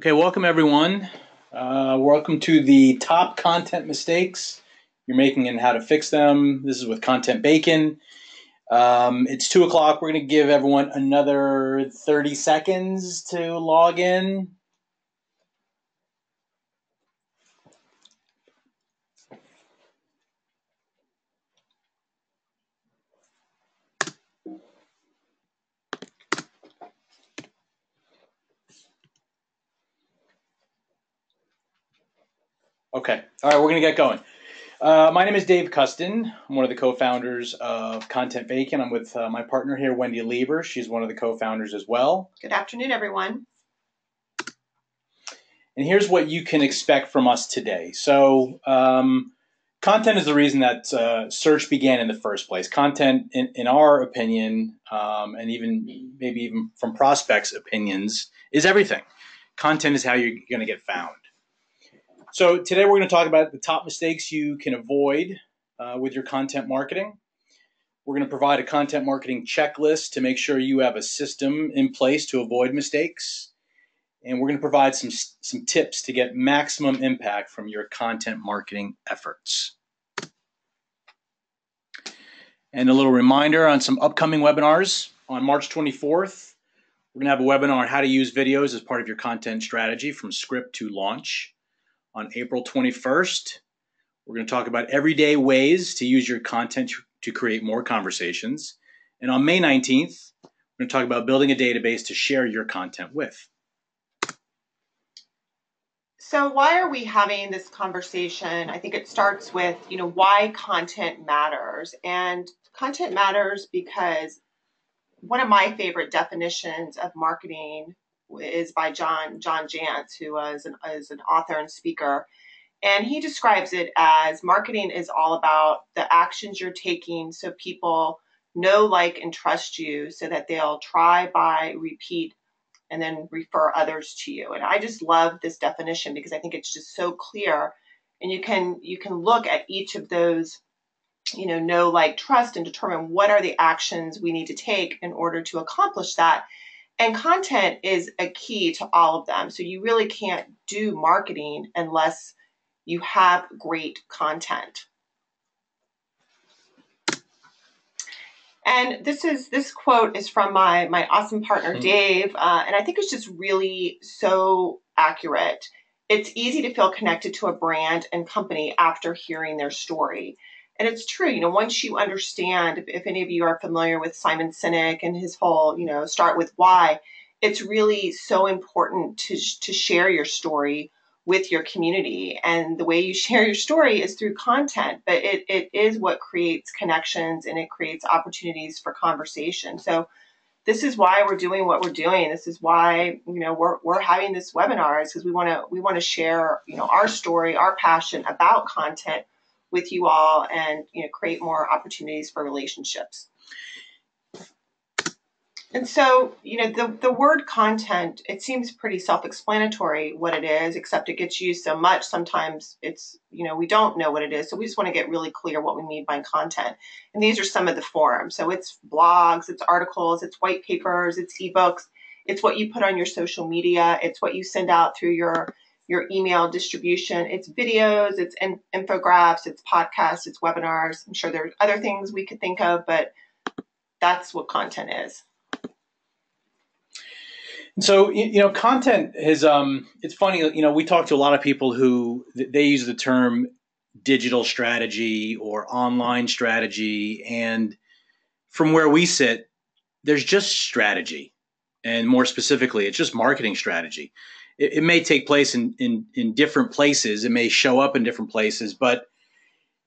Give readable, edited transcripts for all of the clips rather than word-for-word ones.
Okay, welcome everyone. Welcome to the top content mistakes you're making and how to fix them. This is with Content Bacon. It's 2 o'clock. We're going to give everyone another 30 seconds to log in. Okay, all right, we're going to get going. My name is Dave Custon. I'm one of the co-founders of Content Bacon. I'm with my partner here, Wendy Lieber. She's one of the co-founders as well. Good afternoon, everyone. And here's what you can expect from us today. So content is the reason that search began in the first place. Content, in our opinion, and maybe even from prospects' opinions, is everything. Content is how you're going to get found. So today we're going to talk about the top mistakes you can avoid with your content marketing. We're going to provide a content marketing checklist to make sure you have a system in place to avoid mistakes. And we're going to provide some tips to get maximum impact from your content marketing efforts. And a little reminder on some upcoming webinars. On March 24th, we're going to have a webinar on how to use videos as part of your content strategy from script to launch. On April 21st, we're going to talk about everyday ways to use your content to create more conversations. And on May 19th, we're going to talk about building a database to share your content with. So why are we having this conversation? I think it starts with, why content matters. And content matters because one of my favorite definitions of marketing is by John Jantsch, who is an author and speaker. And he describes it as marketing is all about the actions you're taking so people know, like, and trust you so that they'll try, buy, repeat, and then refer others to you. And I just love this definition because I think it's just so clear. And you can look at each of those, know, like, trust, and determine what are the actions we need to take in order to accomplish that. And content is a key to all of them. So you really can't do marketing unless you have great content. And this quote is from my awesome partner, Dave, and I think it's just really so accurate. It's easy to feel connected to a brand and company after hearing their story. And it's true, once you understand, if any of you are familiar with Simon Sinek and his whole, start with why, it's really so important to share your story with your community. And the way you share your story is through content, but it is what creates connections and it creates opportunities for conversation. So this is why we're doing what we're doing. This is why, we're having this webinar, is because we want to share, our story, our passion about content with you all, and create more opportunities for relationships. And so, the word content, it seems pretty self-explanatory what it is, except it gets used so much. Sometimes it's, we don't know what it is. So we just want to get really clear what we mean by content. And these are some of the forms. So it's blogs, it's articles, it's white papers, it's ebooks, it's what you put on your social media, it's what you send out through your email distribution, it's videos, it's infographics, it's podcasts, it's webinars. I'm sure there's other things we could think of, but that's what content is. So, content is, it's funny, we talk to a lot of people who they use the term digital strategy or online strategy. And from where we sit, there's just strategy. And more specifically, it's just marketing strategy. It may take place in different places. It may show up in different places. But,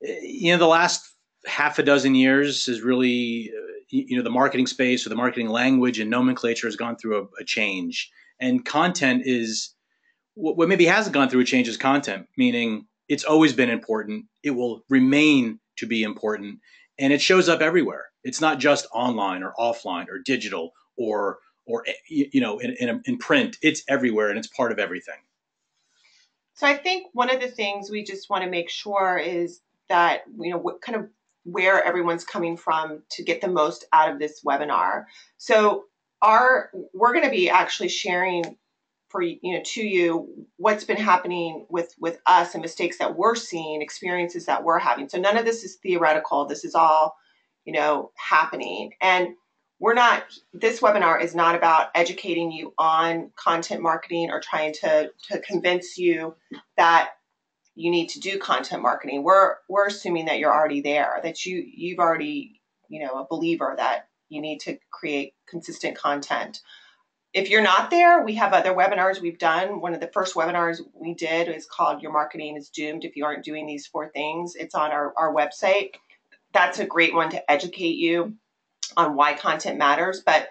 the last half a dozen years is really the marketing space or the marketing language and nomenclature has gone through a change. And content is what maybe hasn't gone through a change is content, meaning it's always been important. It will remain to be important. And it shows up everywhere. It's not just online or offline or digital or in print. It's everywhere and it's part of everything. So I think one of the things we just want to make sure is that, what kind of where everyone's coming from to get the most out of this webinar. So we're going to be actually sharing for to you what's been happening with us and mistakes that we're seeing, experiences that we're having. So none of this is theoretical. This is all happening. And this webinar is not about educating you on content marketing or trying to convince you that you need to do content marketing. We're assuming that you're already there, that you've already a believer that you need to create consistent content. If you're not there, we have other webinars we've done. One of the first webinars we did is called Your Marketing is Doomed If You Aren't Doing These 4 Things. It's on our website. That's a great one to educate you on why content matters. But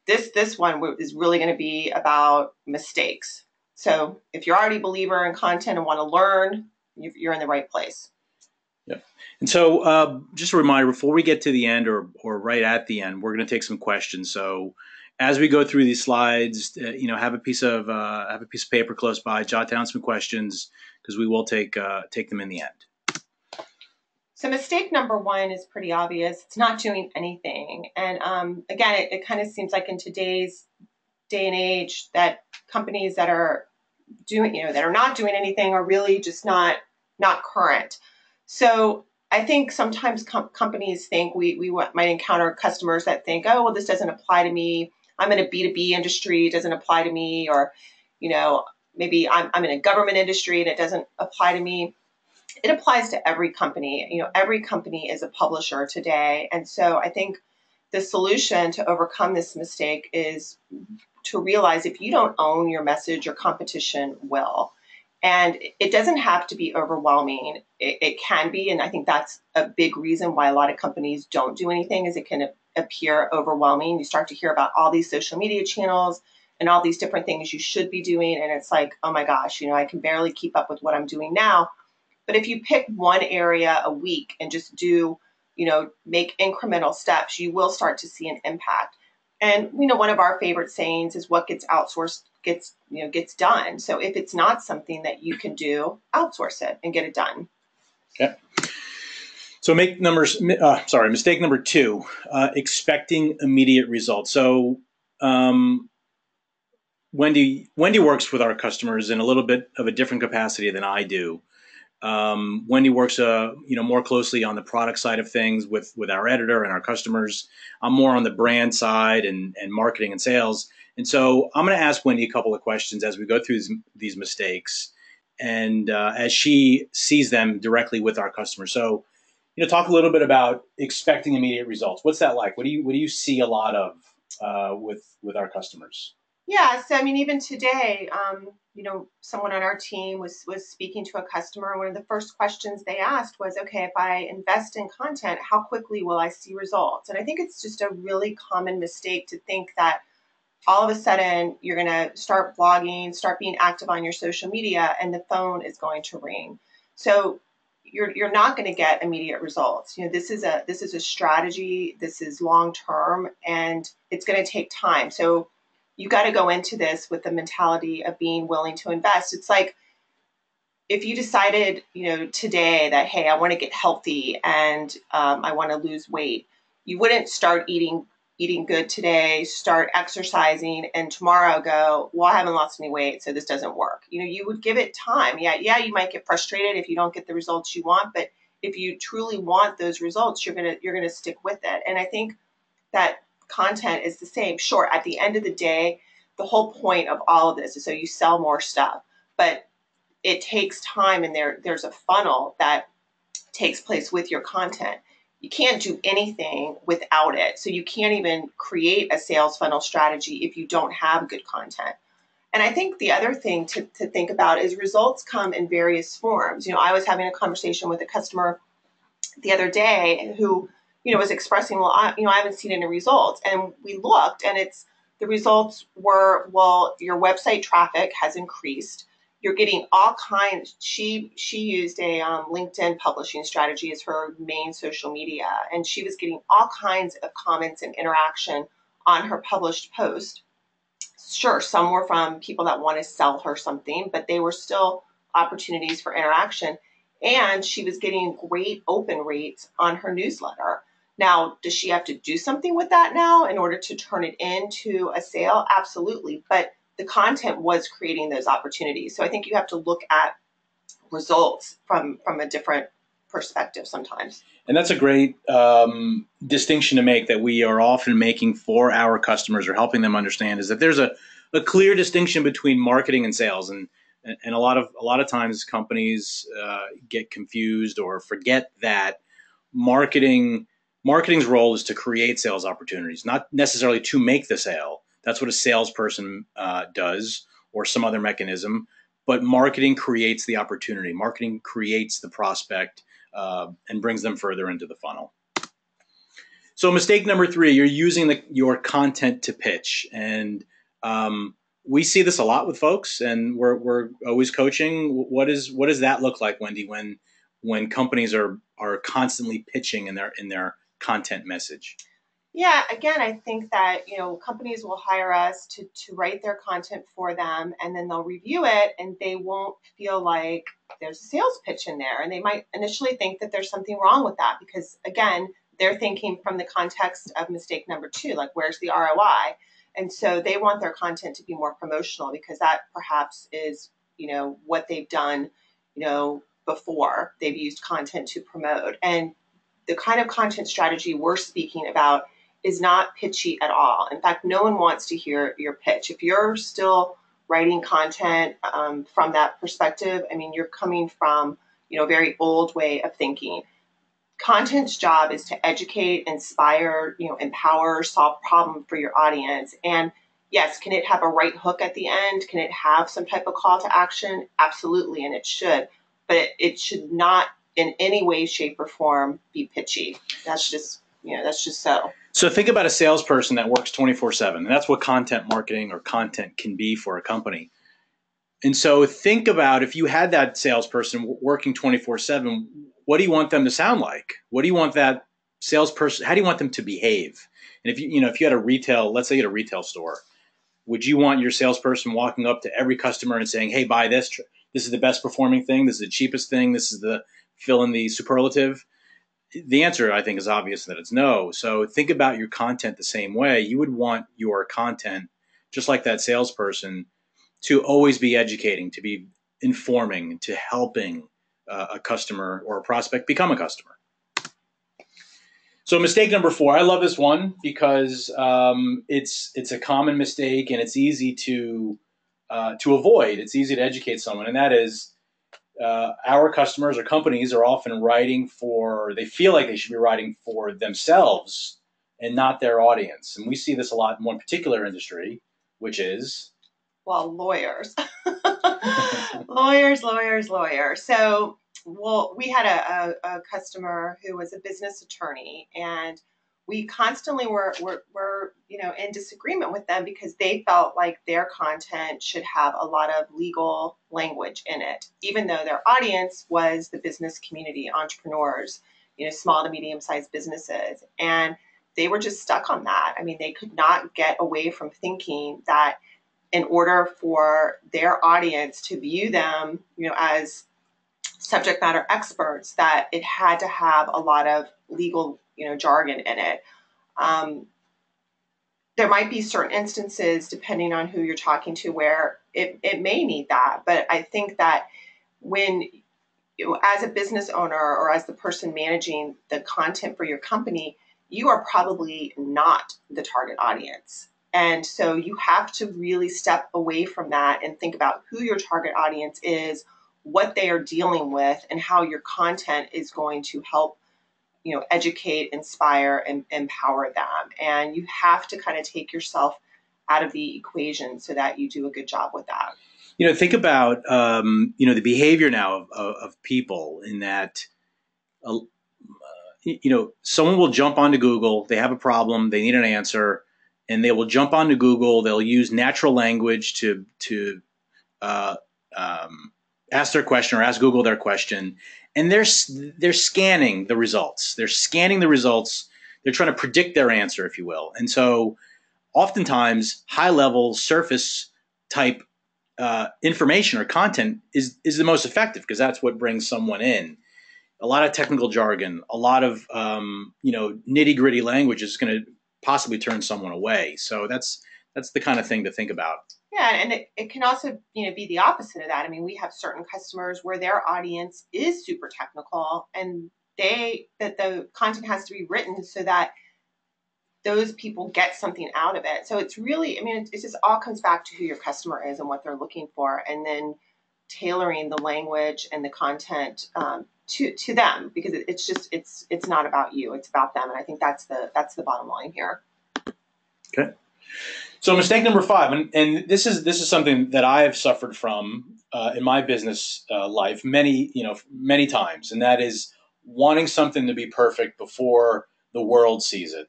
this one is really going to be about mistakes. So if you're already a believer in content and want to learn, you're in the right place. Yep. And so just a reminder, before we get to the end or right at the end, we're going to take some questions. So as we go through these slides, have a piece of paper close by, jot down some questions, because we will take them in the end. So mistake number 1 is pretty obvious. It's not doing anything. And again, it kind of seems like in today's day and age that companies that are doing, that are not doing anything are really just not current. So I think sometimes companies think we might encounter customers that think, oh, well, this doesn't apply to me. I'm in a B2B industry, it doesn't apply to me. Or, maybe I'm in a government industry and it doesn't apply to me. It applies to every company. Every company is a publisher today. And so I think the solution to overcome this mistake is to realize if you don't own your message, your competition will. And it doesn't have to be overwhelming. It can be. And I think that's a big reason why a lot of companies don't do anything, is it can appear overwhelming. You start to hear about all these social media channels and all these different things you should be doing. And it's like, oh my gosh, I can barely keep up with what I'm doing now. But if you pick one area a week and just do, make incremental steps, you will start to see an impact. And, one of our favorite sayings is what gets outsourced gets done. So if it's not something that you can do, outsource it and get it done. Okay. So mistake number 2, expecting immediate results. So Wendy works with our customers in a little bit of a different capacity than I do. Wendy works, more closely on the product side of things with our editor and our customers. I'm more on the brand side and marketing and sales. And so I'm going to ask Wendy a couple of questions as we go through these mistakes, and as she sees them directly with our customers. So, talk a little bit about expecting immediate results. What's that like? What do you see a lot of with our customers? Yeah, so even today, someone on our team was speaking to a customer. One of the first questions they asked was, okay, if I invest in content, how quickly will I see results? And I think it's just a really common mistake to think that all of a sudden you're going to start blogging, start being active on your social media, and the phone is going to ring. So you're not going to get immediate results. This is a strategy. This is long term, and it's going to take time. So you got to go into this with the mentality of being willing to invest. It's like if you decided, today that, hey, I want to get healthy and I want to lose weight, you wouldn't start eating good today, start exercising, and tomorrow go, well, I haven't lost any weight, so this doesn't work. You would give it time. Yeah, you might get frustrated if you don't get the results you want, but if you truly want those results, you're gonna stick with it. And I think that content is the same. Sure, at the end of the day, the whole point of all of this is so you sell more stuff, but it takes time, and there's a funnel that takes place with your content. You can't do anything without it. So you can't even create a sales funnel strategy if you don't have good content. And I think the other thing to think about is results come in various forms. I was having a conversation with a customer the other day who was expressing, well, I haven't seen any results. And we looked, and the results were, well, your website traffic has increased. You're getting all kinds. She used a LinkedIn publishing strategy as her main social media, and she was getting all kinds of comments and interaction on her published post. Sure, some were from people that want to sell her something, but they were still opportunities for interaction. And she was getting great open rates on her newsletter. Now, does she have to do something with that now in order to turn it into a sale? Absolutely. But the content was creating those opportunities. So I think you have to look at results from a different perspective sometimes. And that's a great distinction to make that we are often making for our customers or helping them understand, is that there's a clear distinction between marketing and sales. And a lot of times companies get confused or forget that marketing's role is to create sales opportunities, not necessarily to make the sale. That's what a salesperson does, or some other mechanism. But marketing creates the opportunity. Marketing creates the prospect and brings them further into the funnel. So mistake number 3, you're using your content to pitch. And we see this a lot with folks, and we're always coaching. What does that look like, Wendy, when companies are constantly pitching in their content message? Yeah, again, I think that, companies will hire us to write their content for them, and then they'll review it, and they won't feel like there's a sales pitch in there. And they might initially think that there's something wrong with that because, again, they're thinking from the context of mistake number 2, like where's the ROI? And so they want their content to be more promotional because that perhaps is, what they've done, before. They've used content to promote. And the kind of content strategy we're speaking about is not pitchy at all. In fact, no one wants to hear your pitch. If you're still writing content from that perspective, I mean, you're coming from, a very old way of thinking. Content's job is to educate, inspire, empower, solve problems for your audience. And yes, can it have a right hook at the end? Can it have some type of call to action? Absolutely, and it should. But it should not in any way, shape, or form be pitchy. That's just so. So think about a salesperson that works 24/7, and that's what content marketing or content can be for a company. And so think about, if you had that salesperson working 24/7, what do you want them to sound like? What do you want that salesperson, how do you want them to behave? And if you had a retail, let's say at a retail store, would you want your salesperson walking up to every customer and saying, hey, buy this. This is the best performing thing. This is the cheapest thing. This is the fill in the superlative. The answer, I think, is obvious that it's no. So think about your content the same way. You would want your content, just like that salesperson, to always be educating, to be informing, to helping a customer or a prospect become a customer. So mistake number 4, I love this one because it's a common mistake and it's easy to avoid. It's easy to educate someone, and that is our customers or companies are often they feel like they should be writing for themselves and not their audience. And we see this a lot in one particular industry, which is? Well, lawyers. lawyers. So, we had a customer who was a business attorney, and we constantly were in disagreement with them because they felt like their content should have a lot of legal language in it, even though their audience was the business community, entrepreneurs, small to medium-sized businesses. And they were just stuck on that. I mean, they could not get away from thinking that in order for their audience to view them, as subject matter experts, that it had to have a lot of legal, jargon in it. There might be certain instances, depending on who you're talking to, where it may need that. But I think that when, as a business owner or as the person managing the content for your company, you are probably not the target audience. And so you have to really step away from that and think about who your target audience is, what they are dealing with, and how your content is going to help, educate, inspire, and empower them. And you have to kind of take yourself out of the equation so that you do a good job with that. Think about, the behavior now of people, in that, someone will jump onto Google, they have a problem, they need an answer, and they will jump onto Google. They'll use natural language to ask their question or ask Google their question, and they're scanning the results. They're scanning the results. They're trying to predict their answer, if you will. And so, oftentimes, high-level, surface-type information or content is the most effective because that's what brings someone in. A lot of technical jargon, a lot of nitty-gritty language is going to possibly turn someone away. So that's that's the kind of thing to think about. Yeah, and it can also, be the opposite of that. I mean, we have certain customers where their audience is super technical, and that the content has to be written so that those people get something out of it. So it's really, I mean, it just all comes back to who your customer is and what they're looking for, and then tailoring the language and the content to them, because it's not about you, it's about them, and I think that's the bottom line here. Okay. So mistake number 5, and this is something that I have suffered from in my business life many times, and that is wanting something to be perfect before the world sees it.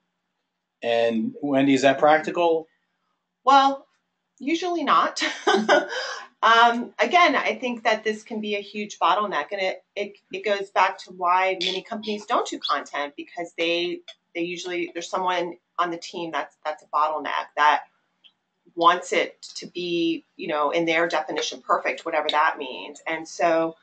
And Wendy, is that practical? Well, usually not. Again, I think that this can be a huge bottleneck, and it goes back to why many companies don't do content, because they usually, there's someone on the team that's a bottleneck that wants it to be, in their definition, perfect, whatever that means. And so,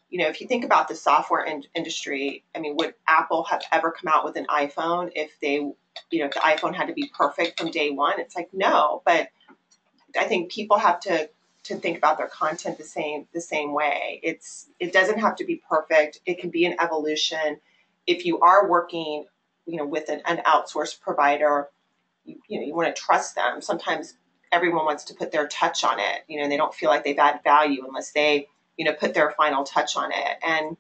if you think about the software industry, I mean, would Apple have ever come out with an iPhone if if the iPhone had to be perfect from day one? It's like, no. But I think people have to think about their content the same way. It doesn't have to be perfect. It can be an evolution. If you are working, with an outsourced provider, you want to trust them. Sometimes everyone wants to put their touch on it, and they don't feel like they've added value unless they, put their final touch on it. And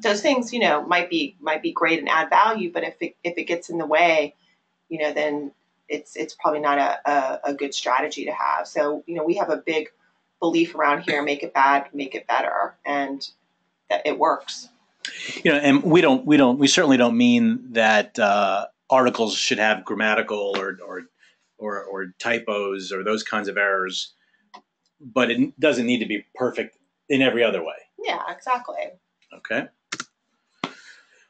those things, might be great and add value, but if it gets in the way, then it's probably not a good strategy to have. So, we have a big belief around here: make it bad, make it better, and that it works. And we certainly don't mean that articles should have grammatical or typos or those kinds of errors, but it doesn't need to be perfect in every other way. Yeah, exactly. Okay.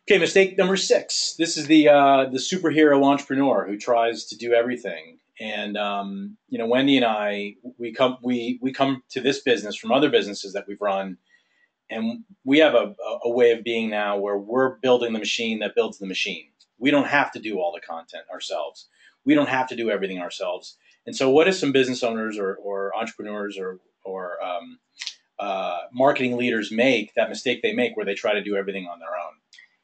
Okay, mistake number 6. This is the superhero entrepreneur who tries to do everything. And Wendy and I, we come to this business from other businesses that we've run, and we have a way of being now where we're building the machine that builds the machine. We don't have to do all the content ourselves. We don't have to do everything ourselves. And so, what do some business owners or entrepreneurs or marketing leaders make that mistake they make where they try to do everything on their own?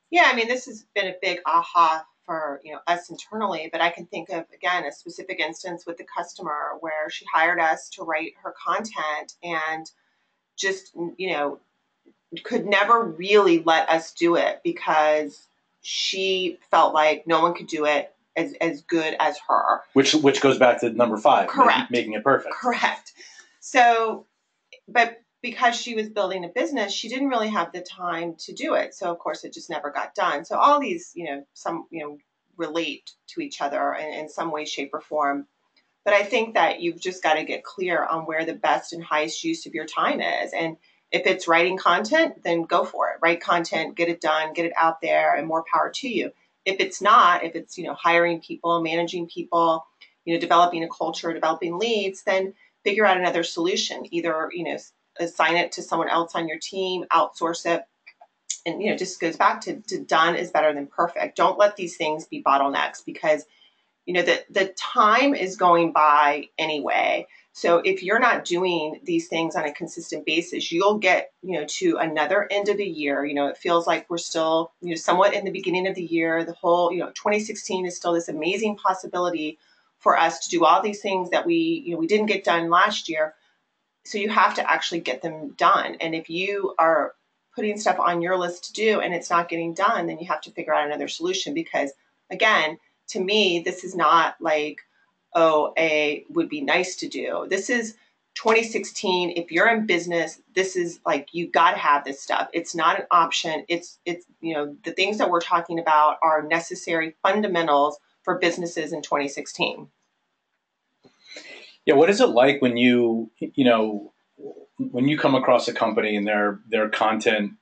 Yeah, I mean, this has been a big aha for us internally, but I can think of, again, a specific instance with the customer where she hired us to write her content, and just could never really let us do it because she felt like no one could do it as good as her. Which goes back to number 5, correct, making it perfect. Correct. So, but because she was building a business, she didn't really have the time to do it. So of course it just never got done. So all these, some, relate to each other in some way, shape, or form. But I think that you've just got to get clear on where the best and highest use of your time is. And if it's writing content, then go for it. Write content, get it done, get it out there, and more power to you. If it's not, if it's, hiring people, managing people, developing a culture, developing leads, then figure out another solution. Either, assign it to someone else on your team, outsource it. And, just goes back to done is better than perfect. Don't let these things be bottlenecks, because, the time is going by anyway. So if you're not doing these things on a consistent basis, you'll get, to another end of the year. It feels like we're still, somewhat in the beginning of the year. The whole, 2016 is still this amazing possibility for us to do all these things that we didn't get done last year. So you have to actually get them done. And if you are putting stuff on your list to do and it's not getting done, then you have to figure out another solution. Because again, to me, this is not like, would be nice to do. This is 2016. If you're in business, this is like, you got to have this stuff. It's not an option. It's the things that we're talking about are necessary fundamentals for businesses in 2016. Yeah, what is it like when when you come across a company and their content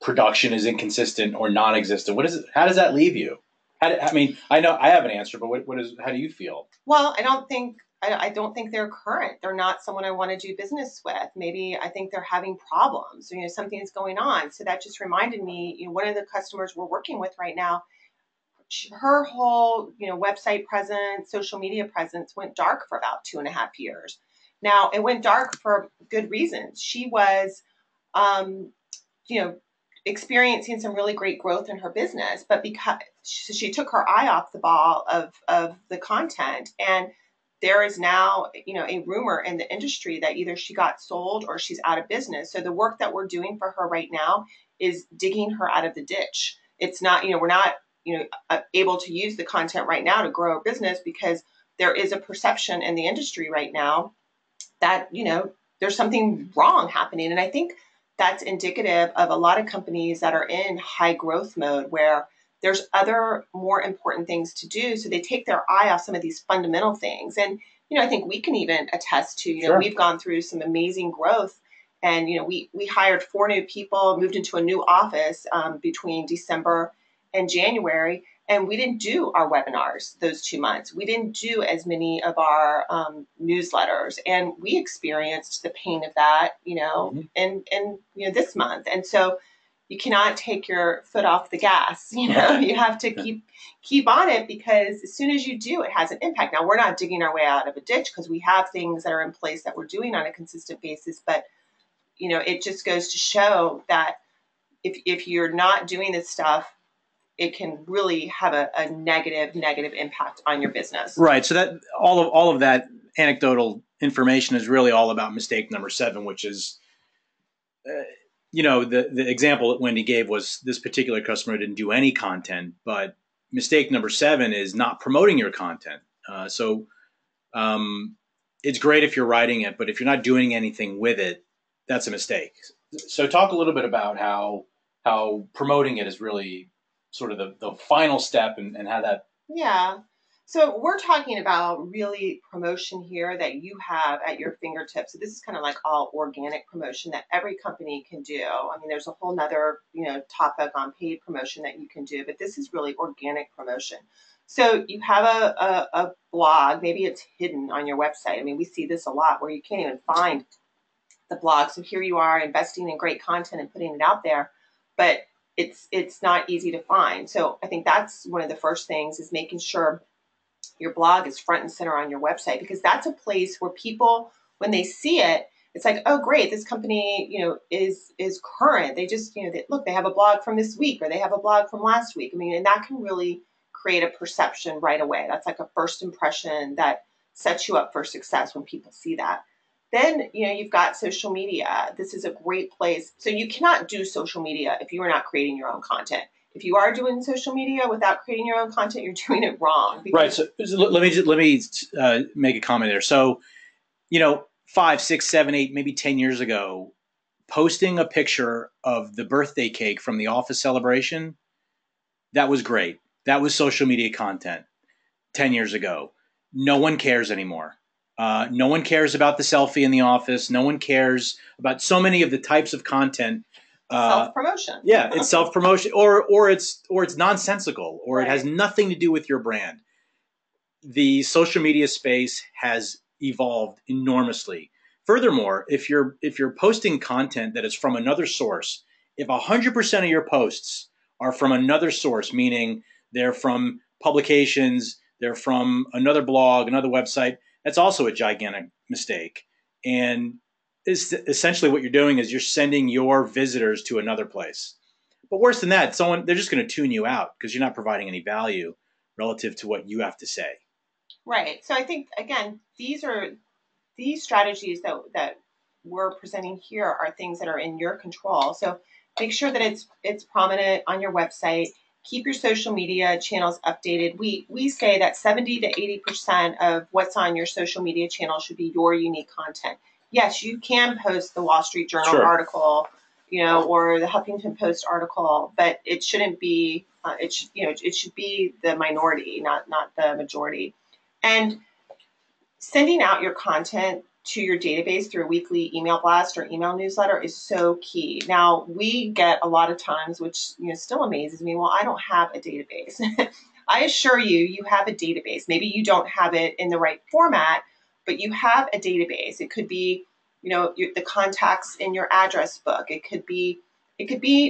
production is inconsistent or non-existent? What is it? How does that leave you? I know I have an answer, but how do you feel? Well, I don't think they're current. They're not someone I want to do business with. Maybe I think they're having problems. Something is going on. So that just reminded me, one of the customers we're working with right now, her whole, website presence, social media presence went dark for about 2.5 years. Now, it went dark for good reasons. She was, um, you know, experiencing some really great growth in her business, but because she took her eye off the ball of the content, and there is now, a rumor in the industry that either she got sold or she's out of business. So the work that we're doing for her right now is digging her out of the ditch. It's not, we're not, able to use the content right now to grow our business, because there is a perception in the industry right now that, there's something wrong happening. And I think that's indicative of a lot of companies that are in high growth mode, where there's other more important things to do. So they take their eye off some of these fundamental things. And, I think we can even attest to, Sure. We've gone through some amazing growth. And, we hired 4 new people, moved into a new office between December and January. And we didn't do our webinars those 2 months. We didn't do as many of our newsletters, and we experienced the pain of that, in this month. And so you cannot take your foot off the gas. You have to keep on it, because as soon as you do, it has an impact. Now, we're not digging our way out of a ditch, because we have things that are in place that we're doing on a consistent basis. But it just goes to show that if you're not doing this stuff, it can really have a negative impact on your business. Right. So that all of that anecdotal information is really all about mistake number 7, which is, the example that Wendy gave was this particular customer didn't do any content, but mistake number 7 is not promoting your content. So it's great if you're writing it, but if you're not doing anything with it, that's a mistake. So talk a little bit about how promoting it is really sort of the final step, and how that. Yeah. So we're talking about really promotion here that you have at your fingertips. So this is kind of like all organic promotion that every company can do. I mean, there's a whole nother, topic on paid promotion that you can do, but this is really organic promotion. So you have a blog, maybe it's hidden on your website. I mean, we see this a lot where you can't even find the blog. So here you are investing in great content and putting it out there, but it's not easy to find. So I think that's one of the first things, is making sure your blog is front and center on your website, because that's a place where people, when they see it, it's like, oh, great, this company, is current. They just, they have a blog from this week, or they have a blog from last week. I mean, and that can really create a perception right away. That's like a first impression that sets you up for success when people see that. Then, you've got social media. This is a great place. So you cannot do social media if you are not creating your own content. If you are doing social media without creating your own content, you're doing it wrong. Right. So let me make a comment there. So, 5, 6, 7, 8, maybe 10 years ago, posting a picture of the birthday cake from the office celebration, that was great. That was social media content 10 years ago. No one cares anymore. No one cares about the selfie in the office. No one cares about so many of the types of content. Self-promotion. Yeah, it's self-promotion, or it's nonsensical, or Right. It has nothing to do with your brand. The social media space has evolved enormously. Furthermore, if you're posting content that is from another source, if 100% of your posts are from another source, meaning they're from publications, they're from another blog, another website, that's also a gigantic mistake. And essentially what you're doing is you're sending your visitors to another place. But worse than that, they're just going to tune you out, because you're not providing any value relative to what you have to say. Right. So I think, again, these strategies that we're presenting here are things that are in your control. So make sure that it's prominent on your website. Keep your social media channels updated. We say that 70 to 80% of what's on your social media channel should be your unique content. Yes, you can post the Wall Street Journal Sure. article, or the Huffington Post article, but it shouldn't be. It should be the minority, not the majority. And sending out your content to your database through a weekly email blast or email newsletter is so key. Now, we get a lot of times, which still amazes me, well, I don't have a database. I assure you, you have a database. Maybe you don't have it in the right format, but you have a database. It could be, the contacts in your address book. It could be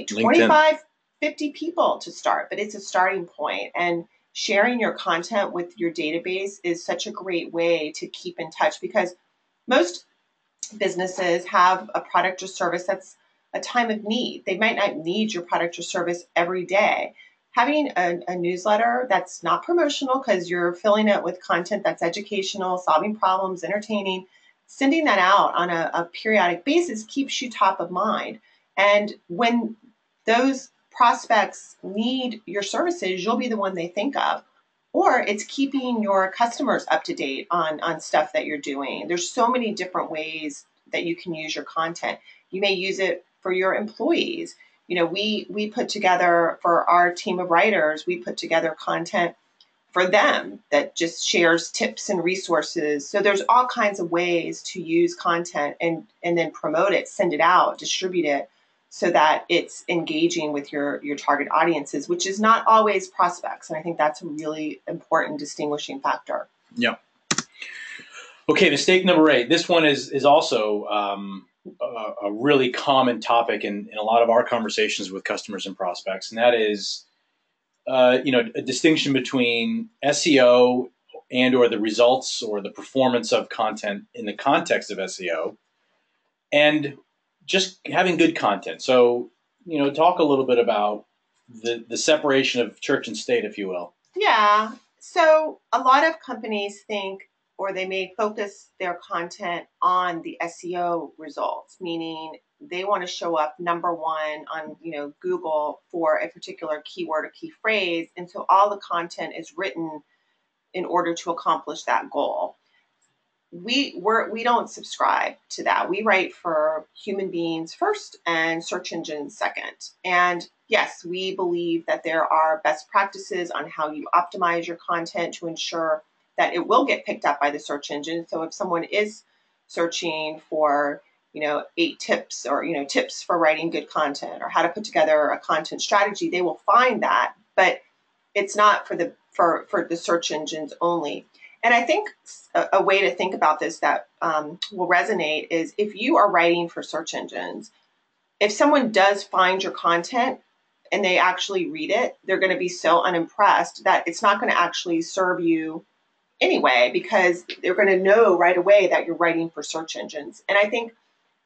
25, 50 people to start, but it's a starting point. And sharing your content with your database is such a great way to keep in touch, because most businesses have a product or service that's a time of need. They might not need your product or service every day. Having a newsletter that's not promotional because you're filling it with content that's educational, solving problems, entertaining, sending that out on a periodic basis keeps you top of mind. And when those prospects need your services, you'll be the one they think of. Or it's keeping your customers up to date on stuff that you're doing. There's so many different ways that you can use your content. You may use it for your employees. You know, we put together, for our team of writers, we put together content for them that just shares tips and resources. So there's all kinds of ways to use content and then promote it, send it out, distribute it, so that it's engaging with your target audiences, which is not always prospects. And I think that's a really important distinguishing factor. Yeah. Okay, mistake number 8. This one is also a really common topic in a lot of our conversations with customers and prospects, and that is, a distinction between SEO and or the results or the performance of content in the context of SEO and just having good content. So, talk a little bit about the separation of church and state, if you will. Yeah. So a lot of companies think, or they may focus their content on the SEO results, meaning they want to show up number one on, Google for a particular keyword or key phrase. And so all the content is written in order to accomplish that goal. We don't subscribe to that. We write for human beings first and search engines second. And yes, we believe that there are best practices on how you optimize your content to ensure that it will get picked up by the search engine. So if someone is searching for, 8 tips or, tips for writing good content or how to put together a content strategy, they will find that, but it's not for the search engines only. And I think a way to think about this that will resonate is if you are writing for search engines, if someone does find your content and they actually read it, they're going to be so unimpressed that it's not going to actually serve you anyway, because they're going to know right away that you're writing for search engines. And I think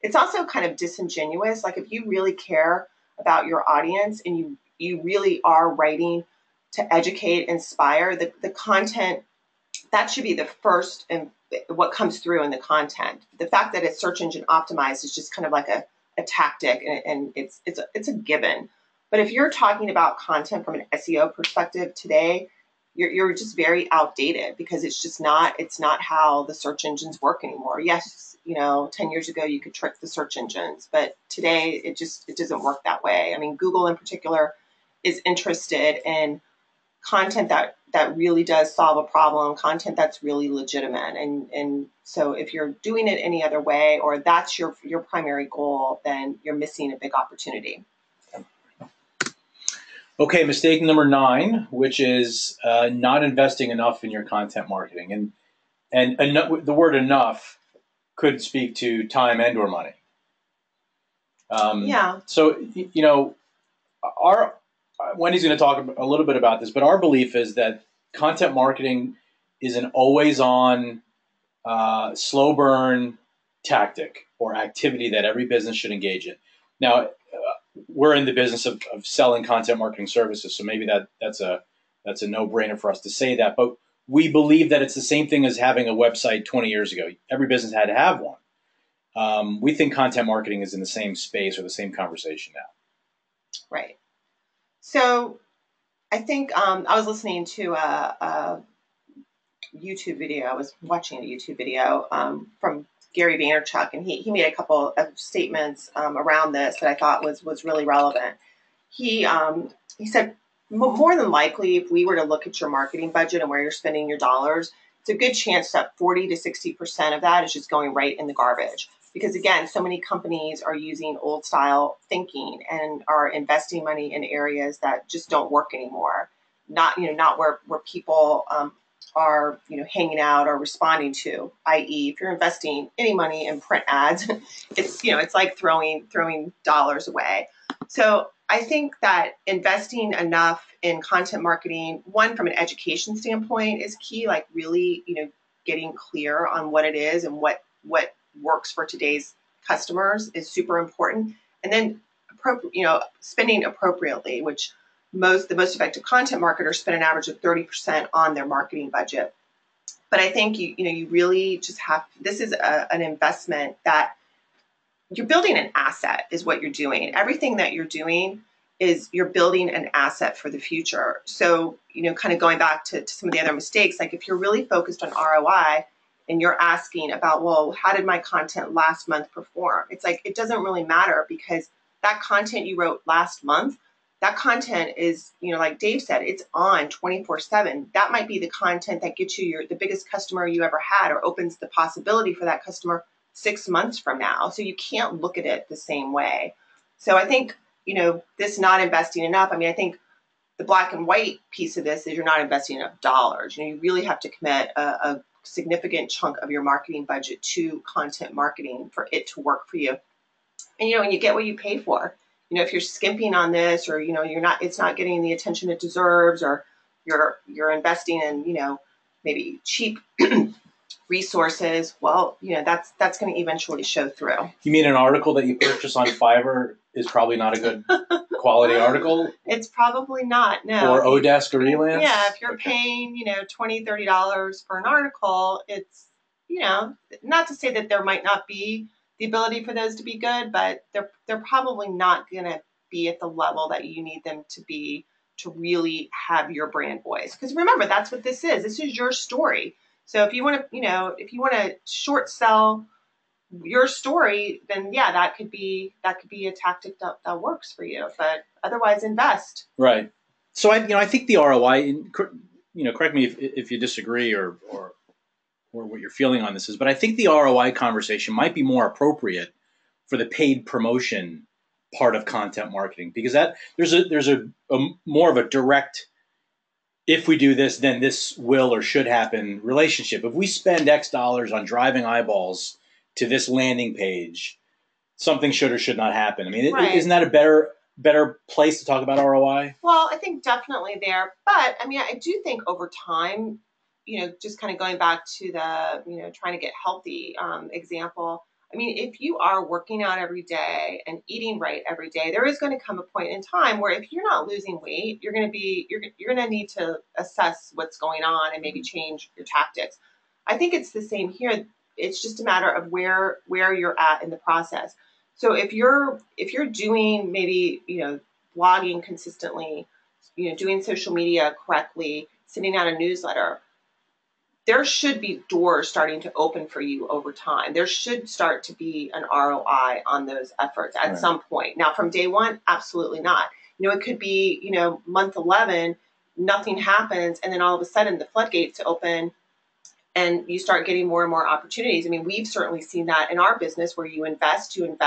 it's also kind of disingenuous. Like if you really care about your audience and you really are writing to educate, inspire, the content, that should be the first and what comes through in the content. The fact that it's search engine optimized is just kind of like a tactic, and it's a given. But if you're talking about content from an SEO perspective today, you're just very outdated, because it's not how the search engines work anymore. Yes, 10 years ago you could trick the search engines, but today it doesn't work that way. I mean, Google in particular is interested in content that really does solve a problem, content that's really legitimate. And so if you're doing it any other way, or that's your primary goal, then you're missing a big opportunity. Okay, mistake number 9, which is not investing enough in your content marketing. And the word enough could speak to time and or money. Yeah. So, Wendy's going to talk a little bit about this, but our belief is that content marketing is an always-on, slow burn tactic or activity that every business should engage in. Now, we're in the business of selling content marketing services, so maybe that's a no-brainer for us to say that. But we believe that it's the same thing as having a website 20 years ago. Every business had to have one. We think content marketing is in the same space or the same conversation now. Right. So I think I was listening to a YouTube video. I was watching a YouTube video from Gary Vaynerchuk, and he made a couple of statements around this that I thought was really relevant. He said, more than likely, if we were to look at your marketing budget and where you're spending your dollars, it's a good chance that 40 to 60% of that is just going right in the garbage. Because again, so many companies are using old style thinking and are investing money in areas that just don't work anymore. Not where people are, hanging out or responding to, i.e. if you're investing any money in print ads, it's like throwing dollars away. So I think that investing enough in content marketing, one, from an education standpoint, is key. Like really, getting clear on what it is and what works for today's customers is super important. And then, spending appropriately, which the most effective content marketers spend an average of 30% on their marketing budget. But I think you really just have. This is an investment that you're building an asset is what you're doing. Everything that you're doing is you're building an asset for the future. So, kind of going back to some of the other mistakes, like if you're really focused on ROI and you're asking about, well, how did my content last month perform? It's like, it doesn't really matter because that content you wrote last month, that content is, like Dave said, it's on 24/7. That might be the content that gets you the biggest customer you ever had or opens the possibility for that customer 6 months from now. So you can't look at it the same way. So I think, this not investing enough. I mean, I think the black and white piece of this is you're not investing enough dollars. You really have to commit a significant chunk of your marketing budget to content marketing for it to work for you. And, and you get what you pay for. If you're skimping on this or, it's not getting the attention it deserves or you're investing in, maybe cheap resources, well, that's going to eventually show through. You mean an article that you purchase on Fiverr is probably not a good quality article? It's probably not, no. Or Odesk or Elance? Yeah, if you're paying, $20, $30 for an article, it's, not to say that there might not be the ability for those to be good, but they're probably not going to be at the level that you need them to be to really have your brand voice. Because remember, that's what this is. This is your story. So if you want to, short sell your story, then yeah, that could be a tactic that works for you. But otherwise, invest. Right. So I think the ROI. Correct me if you disagree or what your feeling on this is, but I think the ROI conversation might be more appropriate for the paid promotion part of content marketing because that there's a more of a direct. If we do this, then this will or should happen relationship. If we spend X dollars on driving eyeballs to this landing page, something should or should not happen. I mean, right. Isn't that a better place to talk about ROI? Well, I think definitely there. But I mean, I do think over time, just kind of going back to the, trying to get healthy example. I mean, if you are working out every day and eating right every day, there is going to come a point in time where if you're not losing weight, you're going to need to assess what's going on and maybe change your tactics. I think it's the same here. It's just a matter of where you're at in the process. So if you're doing maybe, blogging consistently, doing social media correctly, sending out a newsletter, there should be doors starting to open for you over time. There should start to be an ROI on those efforts at some point. Now, from day one, absolutely not. It could be, month 11, nothing happens, and then all of a sudden the floodgates open and you start getting more and more opportunities. I mean, we've certainly seen that in our business where you invest, you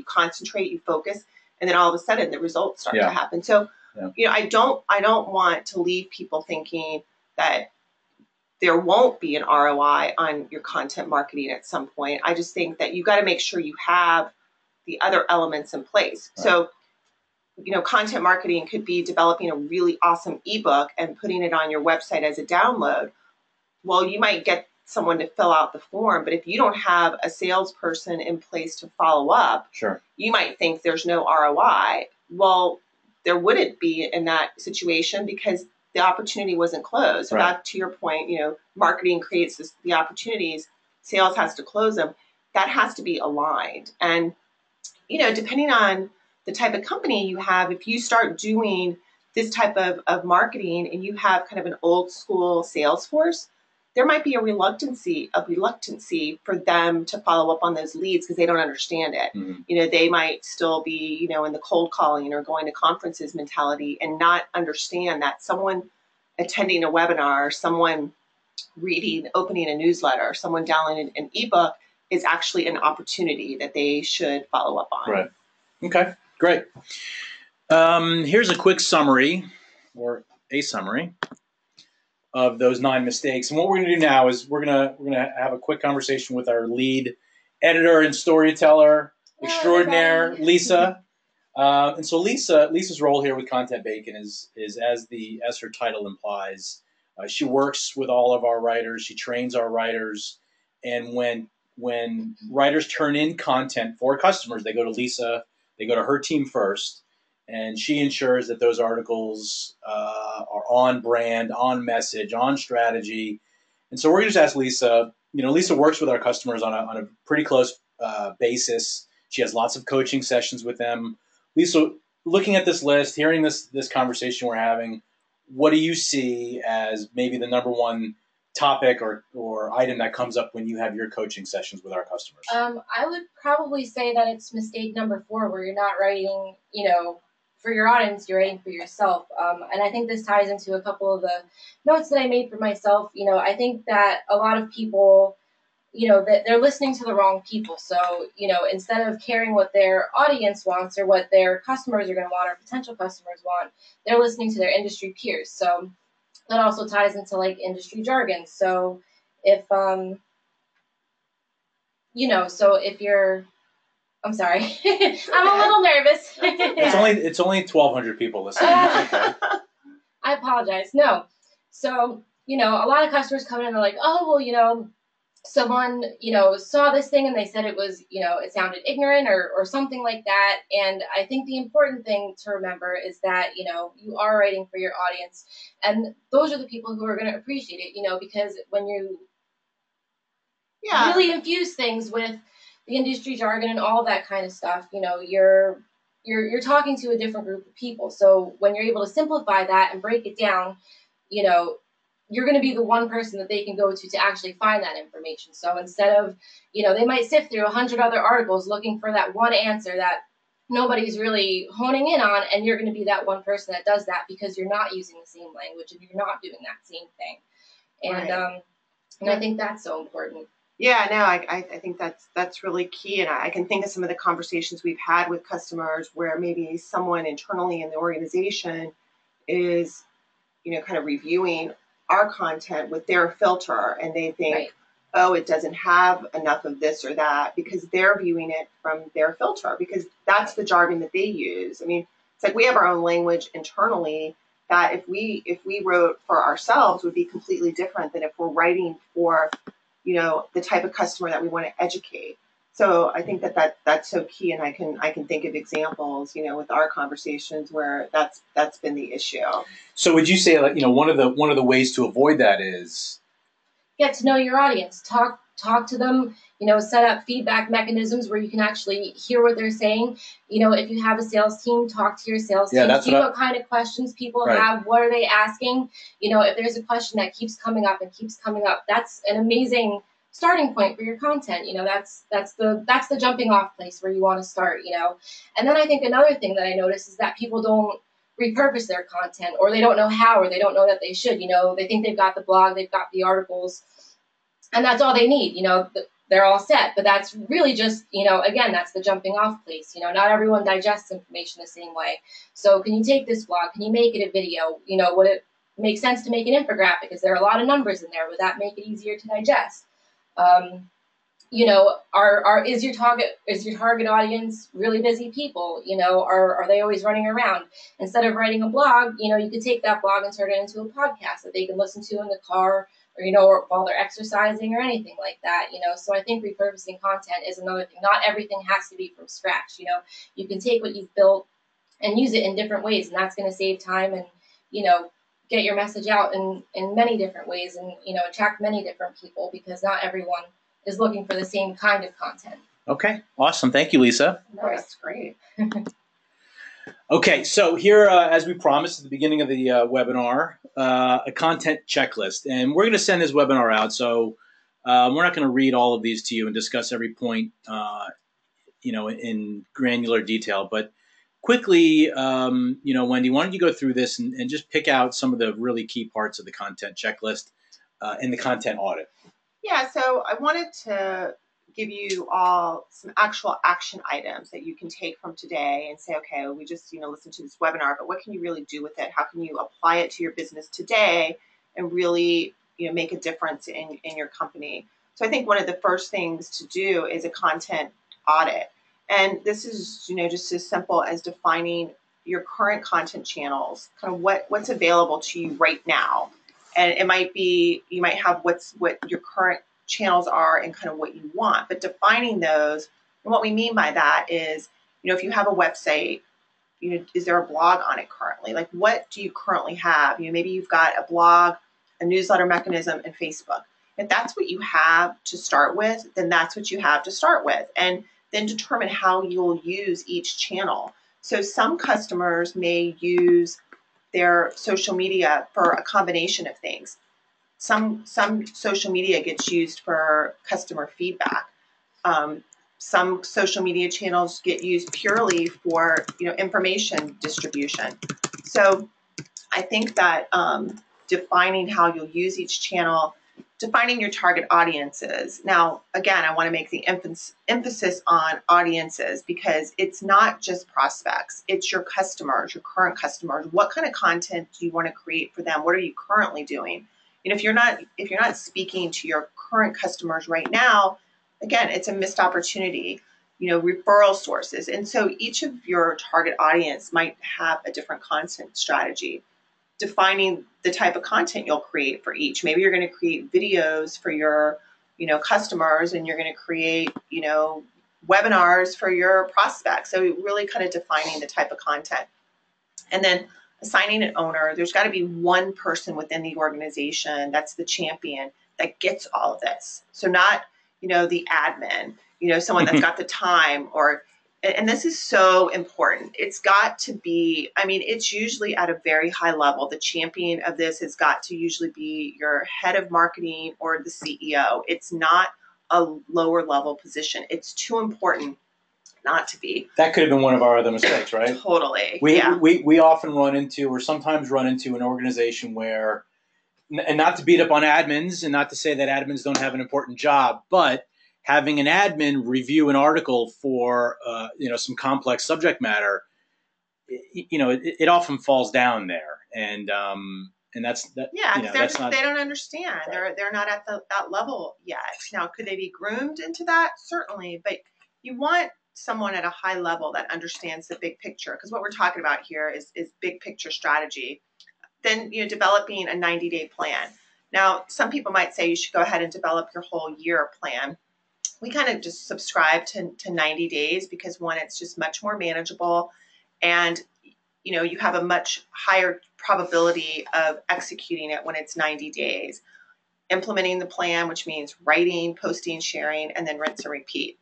concentrate, you focus, and then all of a sudden the results start to happen. So, I don't want to leave people thinking that there won't be an ROI on your content marketing at some point. I just think that you got to make sure you have the other elements in place. Right. So, content marketing could be developing a really awesome ebook and putting it on your website as a download. Well, you might get someone to fill out the form, but if you don't have a salesperson in place to follow up, sure, you might think there's no ROI. Well, there wouldn't be in that situation because the opportunity wasn't closed. So back to your point, marketing creates the opportunities, sales has to close them. That has to be aligned. And, depending on the type of company you have, if you start doing this type of marketing and you have kind of an old school sales force, there might be a reluctancy for them to follow up on those leads because they don't understand it. Mm-hmm. They might still be, in the cold calling or going to conferences mentality and not understand that someone attending a webinar, someone opening a newsletter, someone downloading an ebook is actually an opportunity that they should follow up on. Right. Okay, great. Here's a quick summary or a summary of those 9 mistakes. And what we're going to do now is we're going to have a quick conversation with our lead editor and storyteller extraordinaire, Lisa. And so Lisa's role here with Content Bacon is as her title implies, she works with all of our writers. She trains our writers, and when writers turn in content for customers, they go to Lisa. They go to her team first, and she ensures that those articles are on brand, on message, on strategy. And so we're going to just ask Lisa. Lisa works with our customers on a pretty close basis. She has lots of coaching sessions with them. Lisa, looking at this list, hearing this conversation we're having, what do you see as maybe the number one topic or item that comes up when you have your coaching sessions with our customers? I would probably say that it's mistake number 4, where you're not writing, for your audience, you're writing for yourself. And I think this ties into a couple of the notes that I made for myself. I think that a lot of people, that they're listening to the wrong people. So, instead of caring what their audience wants or what their customers are going to want or potential customers want, they're listening to their industry peers. So that also ties into like industry jargon. So if, so if you're, I'm sorry, I'm a little nervous. It's only 1,200 people listening. Okay. I apologize. No. So, a lot of customers come in and they're like, oh, well, someone, saw this thing and they said it was, it sounded ignorant or something like that. And I think the important thing to remember is that, you are writing for your audience. And those are the people who are going to appreciate it, because when you really infuse things with the industry jargon and all that kind of stuff, you're talking to a different group of people. So when you're able to simplify that and break it down, you're going to be the one person that they can go to actually find that information. So instead of, they might sift through 100 other articles looking for that one answer that nobody's really honing in on, and you're going to be that one person that does that because you're not using the same language and you're not doing that same thing. And right. And I think that's so important. Yeah, no, I think that's really key. And I can think of some of the conversations we've had with customers where maybe someone internally in the organization is, kind of reviewing our content with their filter, and they think, right, oh, it doesn't have enough of this or that, because they're viewing it from their filter, because that's the jargon that they use. I mean, it's like we have our own language internally that if we wrote for ourselves would be completely different than if we're writing for, the type of customer that we want to educate. So I think that's so key, and I can think of examples, with our conversations where that's been the issue. So would you say that, one of the ways to avoid that is get to know your audience, talk to them, set up feedback mechanisms where you can actually hear what they're saying. If you have a sales team, talk to your sales team. See what kind of questions people have. What are they asking? If there's a question that keeps coming up, that's an amazing starting point for your content. That's the jumping off place where you want to start. And then I think another thing that I notice is that people don't repurpose their content, or they don't know how, or they don't know that they should. They think they've got the blog, they've got the articles, and that's all they need. They're all set. But that's really just, again, that's the jumping off place. Not everyone digests information the same way. So can you take this blog? Can you make it a video? Would it make sense to make an infographic? Because there are a lot of numbers in there. Would that make it easier to digest? Is your target audience really busy people? Are they always running around? Instead of writing a blog, you could take that blog and turn it into a podcast that they can listen to in the car, or while they're exercising or anything like that. So I think repurposing content is another thing. Not everything has to be from scratch. You can take what you've built and use it in different ways, and that's going to save time and, get your message out in many different ways and, attract many different people, because not everyone is looking for the same kind of content. Okay, awesome. Thank you, Lisa. That's great. Okay, so here, as we promised at the beginning of the webinar, a content checklist. And we're going to send this webinar out, so we're not going to read all of these to you and discuss every point, in granular detail. But quickly, Wendy, why don't you go through this and just pick out some of the really key parts of the content checklist and the content audit. Yeah, so I wanted to give you all some actual action items that you can take from today and say, okay, we just, listened to this webinar, but what can you really do with it? How can you apply it to your business today and really, make a difference in your company? So I think one of the first things to do is a content audit. And this is, just as simple as defining your current content channels, kind of what's available to you right now. And it might be, you might have what your current channels are and kind of what you want, but defining those. And what we mean by that is, if you have a website, is there a blog on it currently? Like, what do you currently have? Maybe you've got a blog, a newsletter mechanism, and Facebook. If that's what you have to start with, then that's what you have to start with. And then determine how you'll use each channel. So some customers may use their social media for a combination of things. Some social media gets used for customer feedback. Some social media channels get used purely for information distribution. So I think that defining how you'll use each channel, defining your target audiences. Now, again, I want to make the emphasis on audiences, because it's not just prospects, it's your customers, your current customers. What kind of content do you want to create for them? What are you currently doing? If you're not speaking to your current customers right now, again, it's a missed opportunity. Referral sources. And so each of your target audience might have a different content strategy. Defining the type of content you'll create for each. Maybe you're going to create videos for your, customers, and you're going to create, webinars for your prospects. So really kind of defining the type of content. And then assigning an owner. There's got to be one person within the organization that's the champion that gets all of this. So not, the admin, someone that's got the time, and this is so important. It's got to be, it's usually at a very high level. The champion of this has got to usually be your head of marketing or the CEO. It's not a lower level position. It's too important not to be. That could have been one of our other mistakes, right? Totally. We often run into, or sometimes run into, an organization where, and not to beat up on admins and not to say that admins don't have an important job, but having an admin review an article for some complex subject matter, it often falls down there, and that's that. Yeah, that's they don't understand. Right. They're not at that level yet. Now, could they be groomed into that? Certainly, but you want someone at a high level that understands the big picture, because what we're talking about here is big picture strategy. Then developing a 90-day plan. Now, some people might say you should go ahead and develop your whole year plan. We kind of just subscribe to 90 days because, one, it's just much more manageable, and you have a much higher probability of executing it when it's 90 days. Implementing the plan, which means writing, posting, sharing, and then rinse and repeat.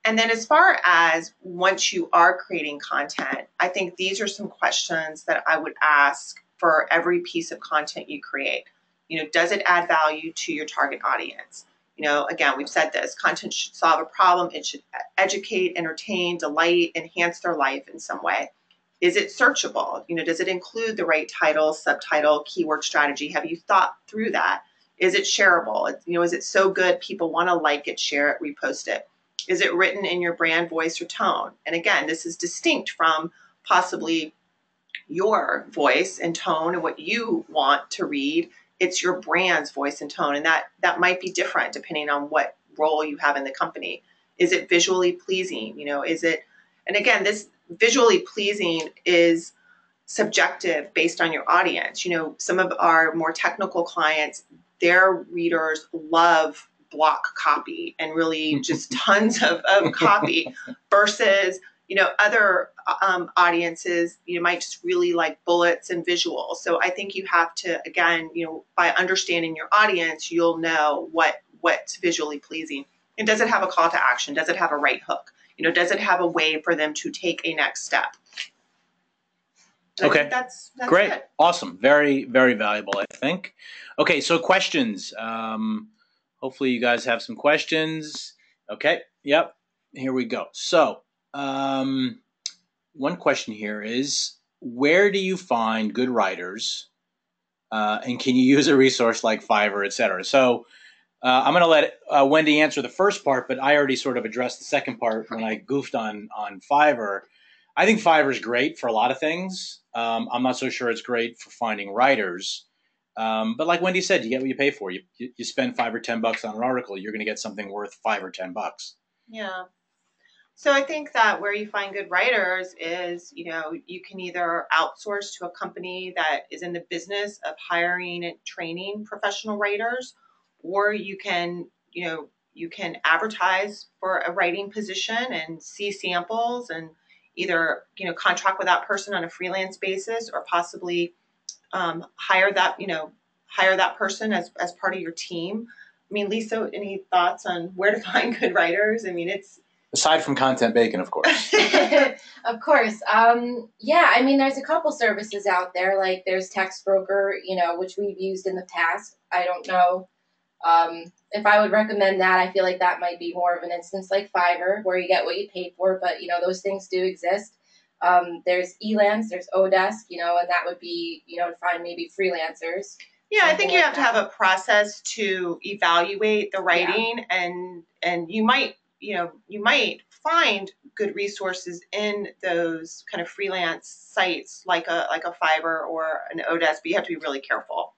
And then as far as once you are creating content, I think these are some questions that I would ask for every piece of content you create. Does it add value to your target audience? Again, we've said this, content should solve a problem. It should educate, entertain, delight, enhance their life in some way. Is it searchable? Does it include the right title, subtitle, keyword strategy? Have you thought through that? Is it shareable? Is it so good people want to like it, share it, repost it? Is it written in your brand voice or tone? And again, this is distinct from possibly your voice and tone and what you want to read. It's your brand's voice and tone, and that might be different depending on what role you have in the company. Is it visually pleasing? Is it, and again, this visually pleasing is subjective based on your audience. Some of our more technical clients, their readers love block copy and really just tons of copy versus other audiences, might just really like bullets and visuals. So I think you have to, again, by understanding your audience, you'll know what's visually pleasing. And does it have a call to action? Does it have a right hook? Does it have a way for them to take a next step? Okay, that's great. It. Awesome. Very, very valuable, I think. Okay, so questions. Hopefully you guys have some questions. Okay, yep, here we go. So one question here is, where do you find good writers, and can you use a resource like Fiverr, et cetera? So I'm going to let Wendy answer the first part, but I already sort of addressed the second part when I goofed on Fiverr. I think Fiverr is great for a lot of things. I'm not so sure it's great for finding writers. But like Wendy said, you get what you pay for. You spend $5 or $10 on an article, you're going to get something worth $5 or $10. Yeah. So I think that where you find good writers is, you can either outsource to a company that is in the business of hiring and training professional writers, or you can advertise for a writing position and see samples and either, contract with that person on a freelance basis or possibly hire that person as part of your team. I mean, Lisa, any thoughts on where to find good writers? I mean, it's aside from Content Bacon, of course. Of course. Yeah, I mean, there's a couple services out there. Like there's Text Broker, which we've used in the past. I don't know if I would recommend that. I feel like that might be more of an instance like Fiverr, where you get what you pay for. But those things do exist. There's Elance, there's Odesk, and that would be to find maybe freelancers. Yeah, I think you have to have a process to evaluate the writing, and you might find good resources in those kind of freelance sites like a Fiverr or an Odesk, but you have to be really careful.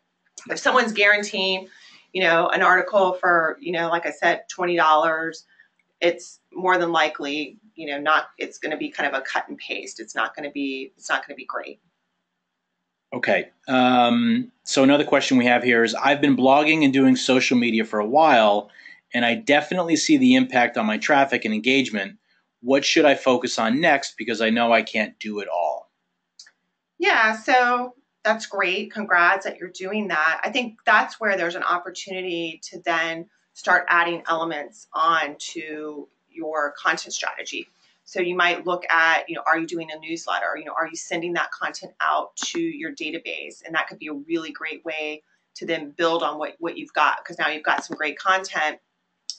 If someone's guaranteeing, an article for, like I said, $20, it's more than likely, it's going to be kind of a cut and paste. It's not going to be great. Okay. So another question we have here is, I've been blogging and doing social media for a while, and I definitely see the impact on my traffic and engagement. What should I focus on next? Because I know I can't do it all. Yeah, so that's great. Congrats that you're doing that. I think that's where there's an opportunity to then start adding elements onto your content strategy. So you might look at, are you doing a newsletter? Are you sending that content out to your database? And that could be a really great way to then build on what you've got, because now you've got some great content.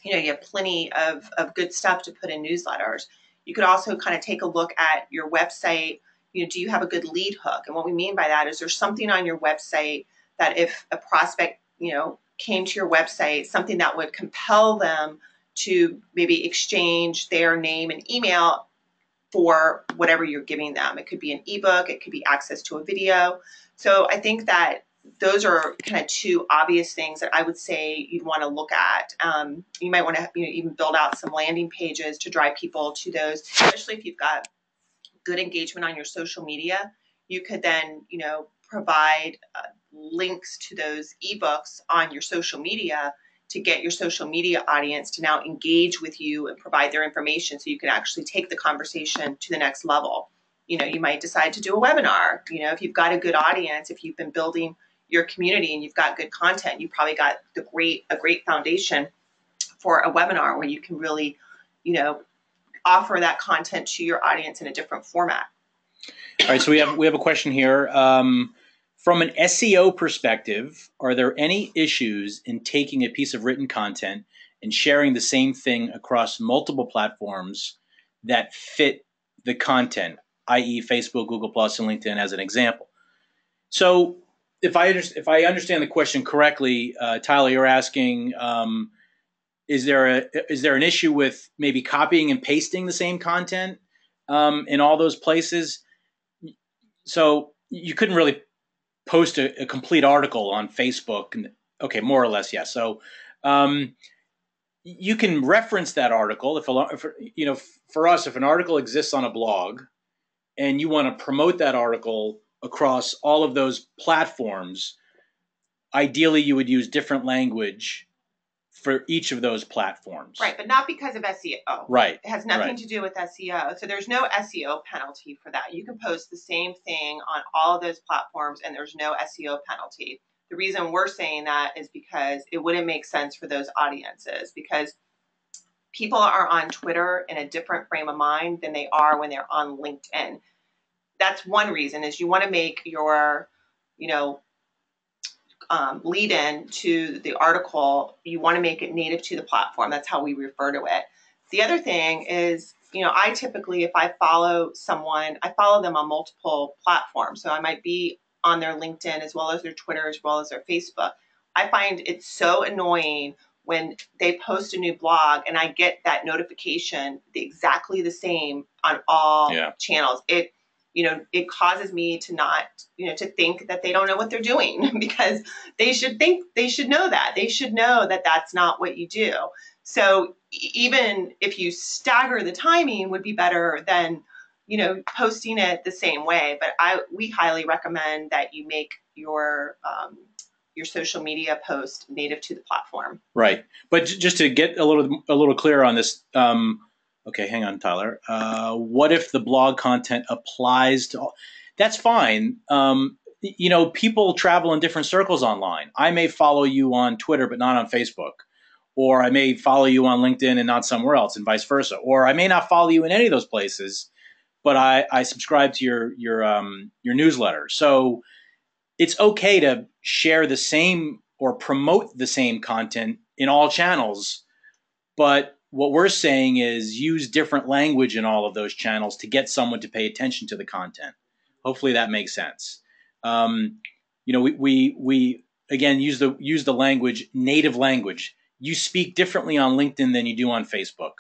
You have plenty of good stuff to put in newsletters. You could also kind of take a look at your website. Do you have a good lead hook? And what we mean by that is there's something on your website that if a prospect, came to your website, something that would compel them to maybe exchange their name and email for whatever you're giving them. It could be an ebook, it could be access to a video. So I think that those are kind of two obvious things that I would say you'd want to look at. You might want to even build out some landing pages to drive people to those, especially if you've got good engagement on your social media. You could then, provide links to those ebooks on your social media to get your social media audience to now engage with you and provide their information so you can actually take the conversation to the next level. You might decide to do a webinar. If you've got a good audience, if you've been building your community and you've got good content, you probably got a great foundation for a webinar where you can really, offer that content to your audience in a different format. All right, so we have a question here. From an SEO perspective, are there any issues in taking a piece of written content and sharing the same thing across multiple platforms that fit the content, i.e. Facebook, Google+, and LinkedIn as an example? So if I understand the question correctly, Tyler, you're asking, is there an issue with maybe copying and pasting the same content in all those places? So you couldn't really post a complete article on Facebook. Okay, more or less, yes. So you can reference that article. For us, if an article exists on a blog and you want to promote that article across all of those platforms, ideally you would use different language for each of those platforms. Right, but not because of SEO. Right. It has nothing to do with SEO. So there's no SEO penalty for that. You can post the same thing on all of those platforms and there's no SEO penalty. The reason we're saying that is because it wouldn't make sense for those audiences, because people are on Twitter in a different frame of mind than they are when they're on LinkedIn. That's one reason, is you want to make your, lead in to the article, you want to make it native to the platform. That's how we refer to it. The other thing is, I typically, if I follow someone, I follow them on multiple platforms. So I might be on their LinkedIn as well as their Twitter, as well as their Facebook. I find it so annoying when they post a new blog and I get that notification exactly the same on all channels. It causes me to not, to think that they don't know what they're doing, because they should know that. They should know that that's not what you do. So even if you stagger the timing would be better than, posting it the same way. But we highly recommend that you make your social media post native to the platform. Right. But just to get a little clearer on this, okay, hang on, Tyler. What if the blog content applies to all? That's fine. People travel in different circles online. I may follow you on Twitter, but not on Facebook. Or I may follow you on LinkedIn and not somewhere else, and vice versa. Or I may not follow you in any of those places, but I subscribe to your newsletter. So it's okay to share the same or promote the same content in all channels. But what we're saying is use different language in all of those channels to get someone to pay attention to the content. Hopefully that makes sense. We again use the language, native language. You speak differently on LinkedIn than you do on Facebook.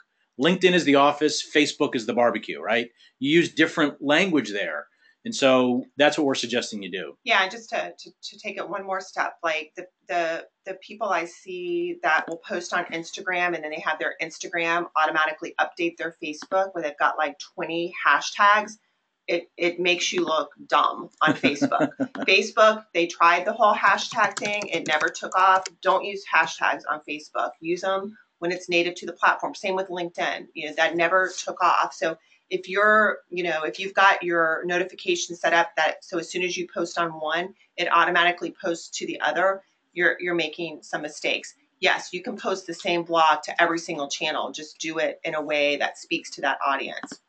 LinkedIn is the office, Facebook is the barbecue, right? You use different language there. And so that's what we're suggesting you do. Yeah, just to take it one more step, like the people I see that will post on Instagram and then they have their Instagram automatically update their Facebook where they've got like 20 hashtags. It makes you look dumb on Facebook. Facebook, they tried the whole hashtag thing. It never took off. Don't use hashtags on Facebook. Use them when it's native to the platform. Same with LinkedIn. That never took off. So if you've got your notification set up so as soon as you post on one, it automatically posts to the other, you're making some mistakes. Yes, you can post the same blog to every single channel. Just do it in a way that speaks to that audience.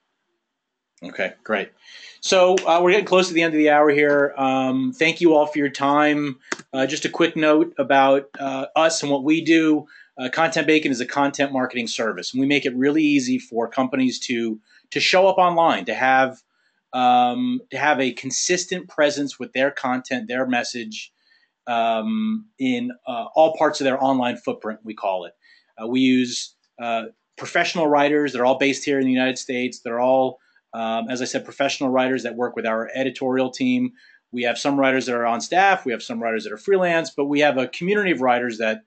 Okay, great. So we're getting close to the end of the hour here. Thank you all for your time. Just a quick note about us and what we do. Content Bacon is a content marketing service, and we make it really easy for companies to show up online, to have a consistent presence with their content, their message in all parts of their online footprint. We call it. We use professional writers. They're all based here in the United States. They're all as I said, professional writers that work with our editorial team. We have some writers that are on staff. We have some writers that are freelance, but we have a community of writers that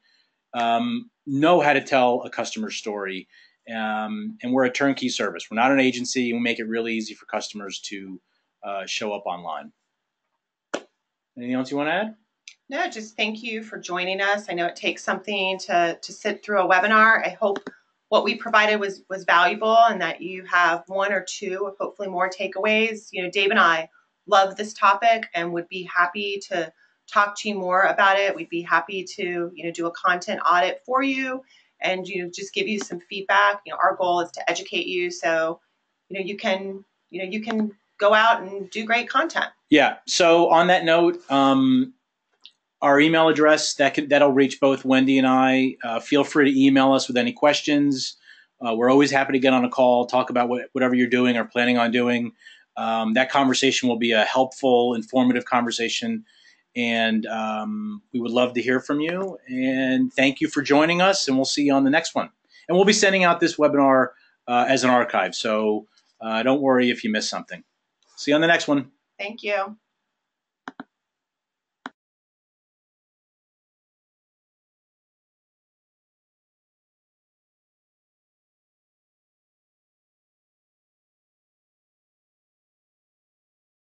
know how to tell a customer story. And we're a turnkey service. We're not an agency, and we make it really easy for customers to show up online. Anything else you want to add? No, just thank you for joining us. I know it takes something to sit through a webinar. I hope what we provided was valuable and that you have one or two, hopefully more takeaways. Dave and I love this topic and would be happy to talk to you more about it. We'd be happy to, do a content audit for you and, just give you some feedback. Our goal is to educate you so, you can go out and do great content. Yeah. So on that note, our email address, that'll reach both Wendy and I. Feel free to email us with any questions. We're always happy to get on a call, talk about whatever you're doing or planning on doing. That conversation will be a helpful, informative conversation, and we would love to hear from you. And thank you for joining us, and we'll see you on the next one. And we'll be sending out this webinar as an archive, so don't worry if you miss something. See you on the next one. Thank you.